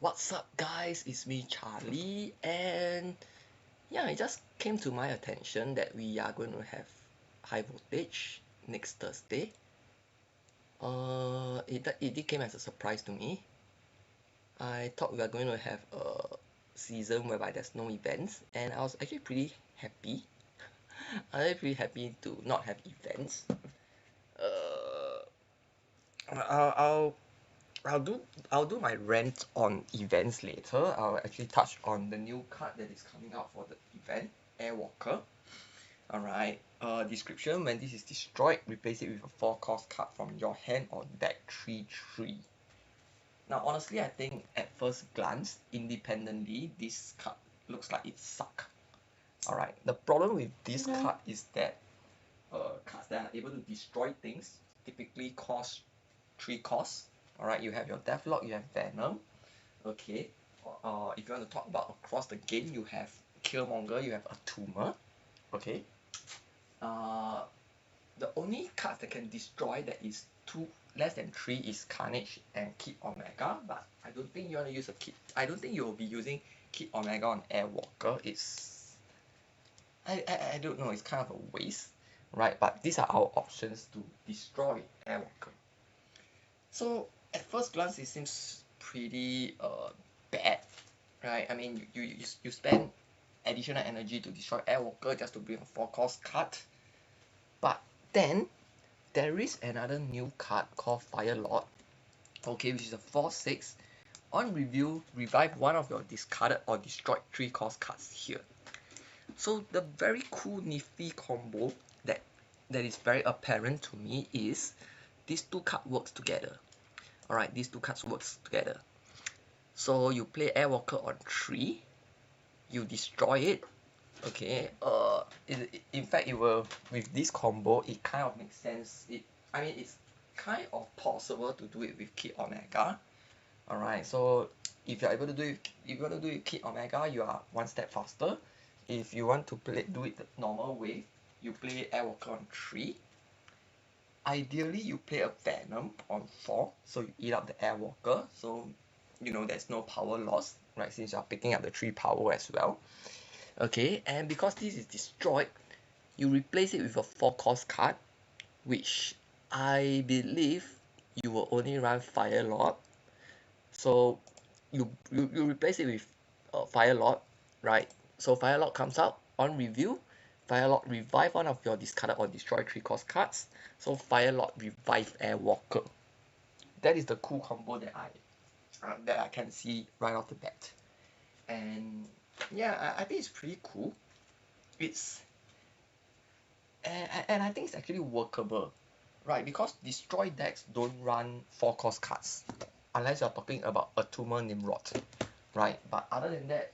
What's up, guys? It's me, Charlie, and yeah, it just came to my attention that we are going to have high voltage next Thursday. It did came as a surprise to me. I thought we are going to have a season whereby there's no events, and I was actually pretty happy. I was pretty happy to not have events. Uh, I'll I'll do I'll do my rant on events later. I'll actually touch on the new card that is coming out for the event, Airwalker. Alright. Description: when this is destroyed, replace it with a 4-cost card from your hand or deck 3/3. Now honestly, I think at first glance, independently, this card looks like it suck. Alright. The problem with this card is that cards that are able to destroy things typically cost 3 costs. Alright, you have your Deathlock, you have Venom. Okay. If you want to talk about across the game, you have Killmonger, you have Atuma. Okay. Uh, the only cards that can destroy that is less than 3 is Carnage and Kid Omega, but I don't think you want to use a Kid. I don't think you will be using Kid Omega on Airwalker. I don't know, it's kind of a waste, right? But these are our options to destroy Airwalker. So at first glance, it seems pretty bad, right? I mean, you spend additional energy to destroy Airwalker just to bring a 4-cost card. But then there is another new card called Firelord, okay, which is a 4/6. On review, revive one of your discarded or destroyed 3-cost cards here. So the very cool nifty combo that is very apparent to me is these two cards works together. Alright, these two cards works together. So you play Airwalker on 3, you destroy it. Okay, in fact, it will, with this combo, it kind of makes sense. I mean, it's kind of possible to do it with Kid Omega. Alright, so if you're able to do it, if you want to do it with Kid Omega, you are one step faster. If you want to do it the normal way, you play Airwalker on 3. Ideally, you play a Venom on 4, so you eat up the Airwalker, so there's no power loss, right? Since you're picking up the 3 power as well. Okay, and because this is destroyed, you replace it with a 4-cost card, which I believe you will only run Firelord. So you replace it with Firelord, right? So Firelord comes out on review. Firelord revive one of your discarded or destroy 3-cost cards. So Firelord revive Airwalker. That is the cool combo that I can see right off the bat. And yeah, I think it's pretty cool. It's and I think it's actually workable, right? Because destroy decks don't run 4-cost cards unless you're talking about Atuma Nimrod, right? But other than that,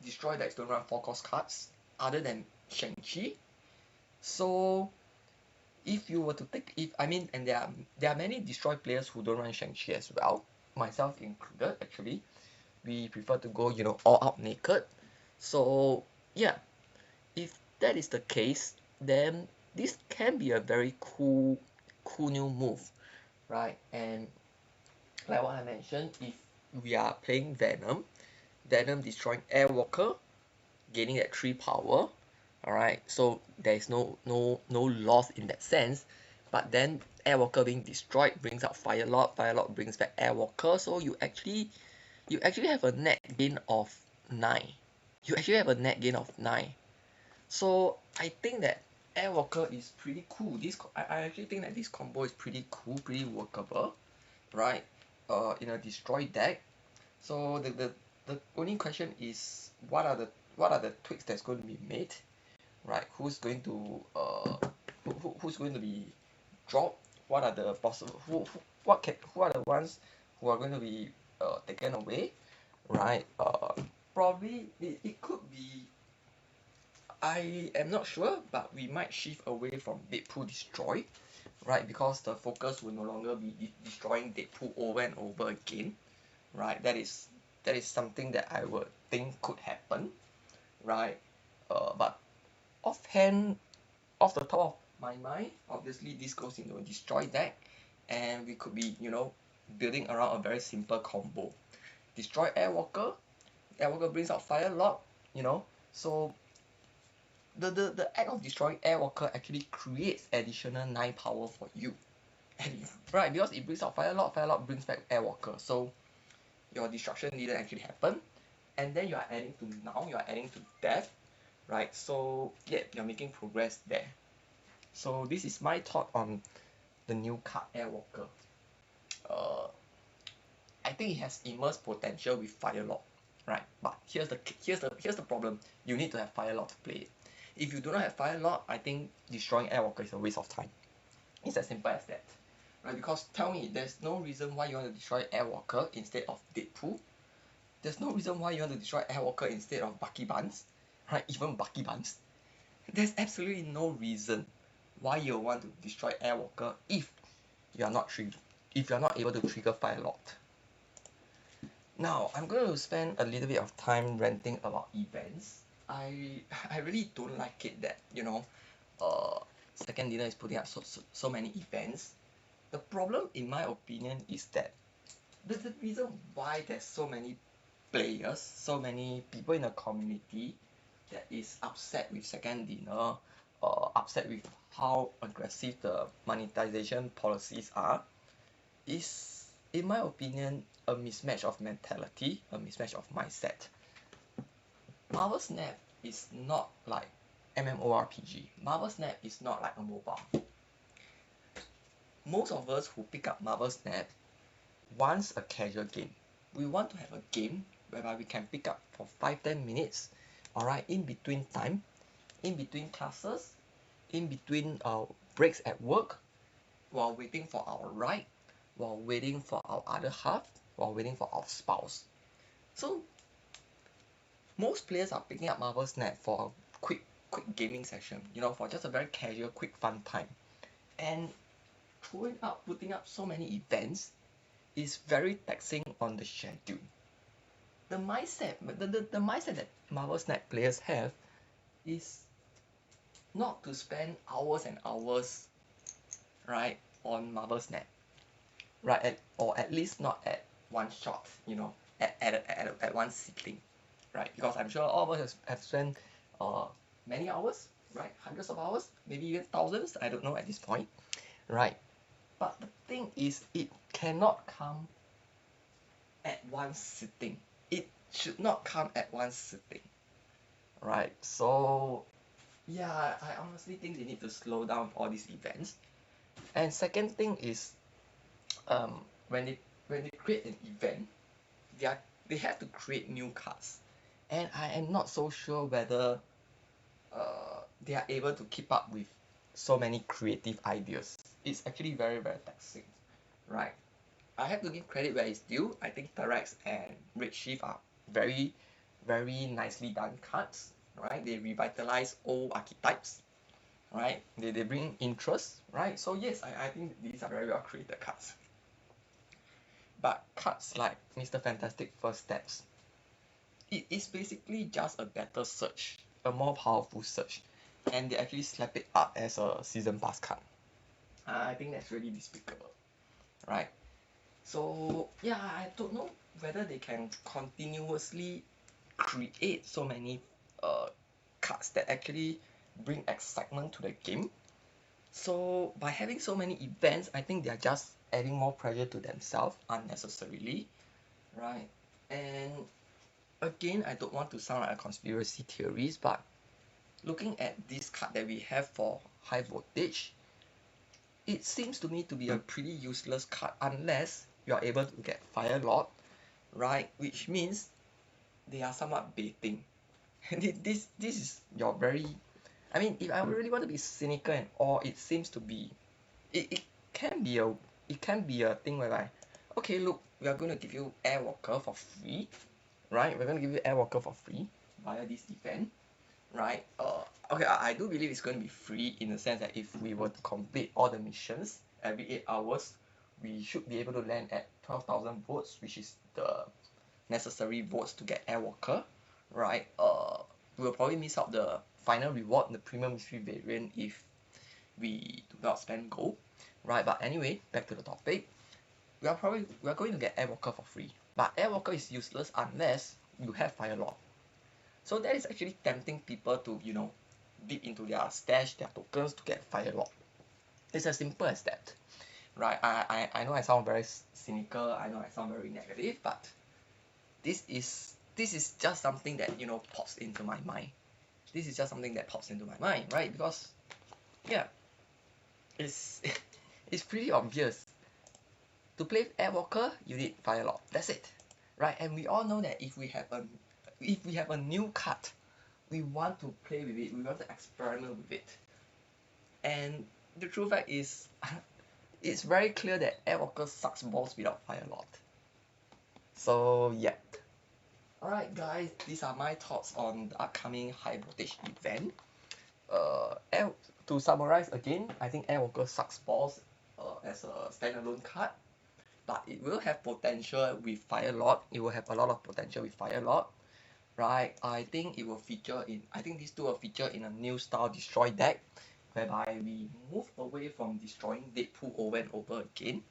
destroy decks don't run 4-cost cards other than Shang-Chi. So if you were to take, and there are many destroy players who don't run Shang-Chi as well, myself included actually. We prefer to go all out naked. So yeah, if that is the case, then this can be a very cool new move, right? And like what I mentioned, if we are playing Venom destroying Airwalker, gaining that 3 power, alright, so there is no loss in that sense. But then Airwalker being destroyed brings out Firelord brings back Airwalker, so you actually have a net gain of 9. You actually have a net gain of 9. So I think that Airwalker is pretty cool. I actually think that this combo is pretty cool, pretty workable, right? In a destroy deck. So the only question is what are the tweaks that's going to be made, right? Who's going to who's going to be dropped? What are the possible who are the ones who are going to be taken away, right? Probably it could be, I am not sure, but we might shift away from Deadpool Destroy, right? Because the focus will no longer be destroying Deadpool over and over again, right? That is something that I would think could happen, right? But offhand, off the top of my mind, obviously this goes into a destroy deck, and we could be building around a very simple combo. destroy Airwalker. Airwalker brings out Fire Lock, you know. So the act of destroying Airwalker actually creates additional 9 power for you. And right, because it brings out Fire Lock brings back Airwalker. So your destruction didn't actually happen. And then you are adding to death, right? So yeah, you're making progress there. So this is my thought on the new card Airwalker. Uh, I think it has immense potential with Fire Lock, right? But here's the problem. You need to have Fire Lock to play it. If you do not have Fire Lock, I think destroying Airwalker is a waste of time. It's as simple as that, right? Because tell me, there's no reason why you want to destroy Airwalker instead of Deadpool. There's no reason why you want to destroy Airwalker instead of Bucky Barnes, right? Even Bucky Barnes. There's absolutely no reason why you want to destroy Airwalker if you are not able to trigger Fire Lock. Now, I'm going to spend a little bit of time ranting about events. I really don't like it that, Second Dinner is putting up so many events. The problem, in my opinion, is that the reason why there's so many players, so many people in the community that is upset with Second Dinner, upset with how aggressive the monetization policies are, is, in my opinion, a mismatch of mentality, a mismatch of mindset. Marvel Snap is not like MMORPG. Marvel Snap is not like a mobile. Most of us who pick up Marvel Snap wants a casual game. We want to have a game whereby we can pick up for 5-10 minutes, alright, in between time, in between classes, in between breaks at work, while waiting for our ride, while waiting for our other half, while waiting for our spouse. So most players are picking up Marvel Snap for a quick gaming session, for just a very casual, quick fun time. And putting up so many events is very taxing on the schedule. The mindset that Marvel Snap players have is not to spend hours and hours, right, on Marvel Snap, right, or at least not at one shot, at one sitting, right? Because I'm sure all of us have spent many hours, right, hundreds of hours, maybe even thousands, I don't know at this point, right? But the thing is, it cannot come at one sitting. It should not come at one sitting, right? So yeah, I honestly think they need to slow down all these events. And second thing is, when they create an event, they have to create new cards, and I am not so sure whether they are able to keep up with so many creative ideas. It's actually very, very taxing, right? I have to give credit where it's due. I think Terrex and Redshift are very, very nicely done cards, right? They revitalize old archetypes, right? They bring interest, right? So yes, I think these are very well created cards. But cards like Mr. Fantastic First Steps, it is basically just a better search, a more powerful search, and they actually slap it up as a season pass card. I think that's really despicable, right? So yeah, I don't know whether they can continuously create so many cards that actually bring excitement to the game. So by having so many events, I think they are just adding more pressure to themselves unnecessarily, right? And again, I don't want to sound like a conspiracy theorist, but looking at this card that we have for high voltage, it seems to me to be a pretty useless card unless you are able to get Fire Lock, right? Which means they are somewhat baiting. And this is your very, I mean, if I really want to be cynical and all, it seems to be, it can be a thing whereby, okay, look, we are going to give you Airwalker for free, right? We're going to give you Airwalker for free via this event, right? Okay, I do believe it's going to be free in the sense that if we were to complete all the missions every 8 hours, we should be able to land at 12,000 votes, which is the necessary votes to get Airwalker, right? We'll probably miss out the final reward, the premium mystery variant, if we do not spend gold, right? But anyway, back to the topic. We are going to get Airwalker for free, But Airwalker is useless unless you have Fire Lord. So that is actually tempting people to, you know, dip into their stash, their tokens to get Fire Lord. It's as simple as that, right? I know I sound very cynical, I know I sound very negative, but this is just something that, you know, pops into my mind. This is just something that pops into my mind, right? Because yeah, it's it's pretty obvious. To play Airwalker, you need Fire Lord. That's it, right? And we all know that if we have a new card, we want to play with it. We want to experiment with it. And the true fact is, it's very clear that Airwalker sucks balls without Fire Lord. So yeah. Alright guys, these are my thoughts on the upcoming high voltage event. To summarize again, I think Airwalker sucks balls as a standalone card, but it will have potential with Fire Lord. It will have a lot of potential with Fire Lord, right? I think these two will feature in a new style destroy deck, whereby we move away from destroying Deadpool over and over again,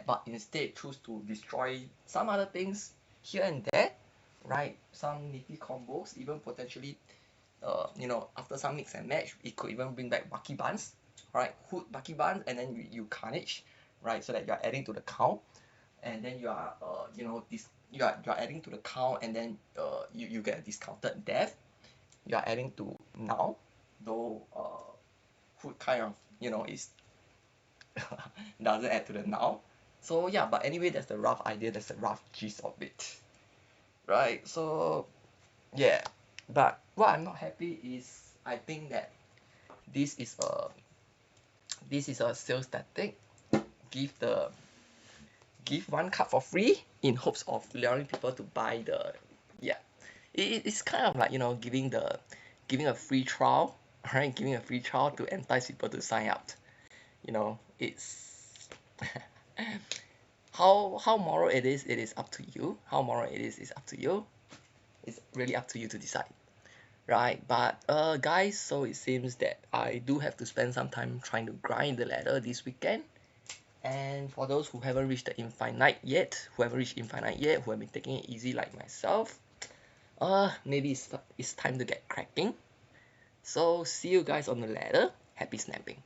but instead choose to destroy some other things here and there, right? Some nifty combos, even potentially, you know, after some mix and match, it could even bring back Bucky Barnes, right? Hood Bucky Barnes, and then you Carnage, right? So that you are adding to the count, and then you are, you know, you are adding to the count, and then you get a discounted death. You are adding to now, though Hood kind of, you know, is doesn't add to the now. So yeah, but anyway, that's the rough idea. That's the rough gist of it, right? So yeah, but what I'm not happy is I think that this is a sales tactic. Give the give one card for free in hopes of luring people to buy the, yeah. It's kind of like, you know, giving a free trial, right? Giving a free trial to entice people to sign up. You know, it's how moral it is up to you. How moral it is up to you. It's really up to you to decide. Right, but guys, so it seems that I do have to spend some time trying to grind the ladder this weekend. And for those who haven't reached Infinite yet, who have been taking it easy like myself, maybe it's time to get cracking. So see you guys on the ladder. Happy snapping.